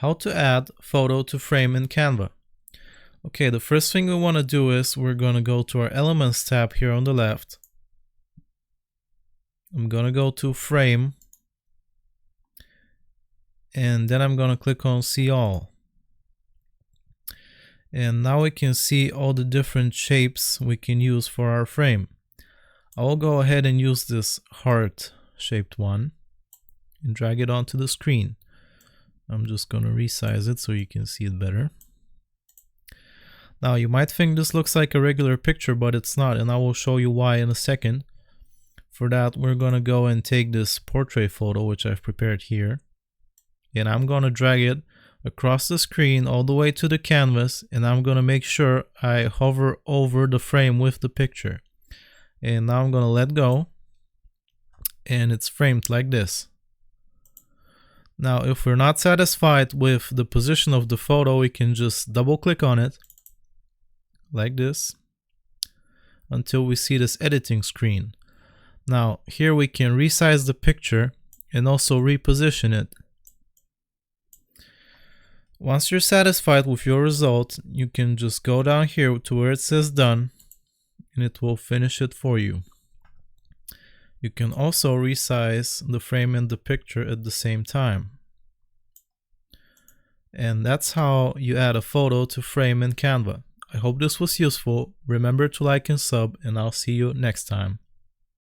How to add photo to frame in Canva. Okay, the first thing we want to do is we're going to go to our Elements tab here on the left. I'm going to go to Frame, and then I'm going to click on See All. And now we can see all the different shapes we can use for our frame. I will go ahead and use this heart-shaped one and drag it onto the screen. I'm just going to resize it so you can see it better. Now you might think this looks like a regular picture, but it's not, and I will show you why in a second. For that, we're going to go and take this portrait photo, which I've prepared here, and I'm going to drag it across the screen all the way to the canvas, and I'm going to make sure I hover over the frame with the picture. And now I'm going to let go, and it's framed like this. Now, if we're not satisfied with the position of the photo, we can just double click on it like this until we see this editing screen. Now, here we can resize the picture and also reposition it. Once you're satisfied with your result, you can just go down here to where it says done, and it will finish it for you. You can also resize the frame and the picture at the same time. And that's how you add a photo to frame in Canva. I hope this was useful. Remember to like and sub, and I'll see you next time.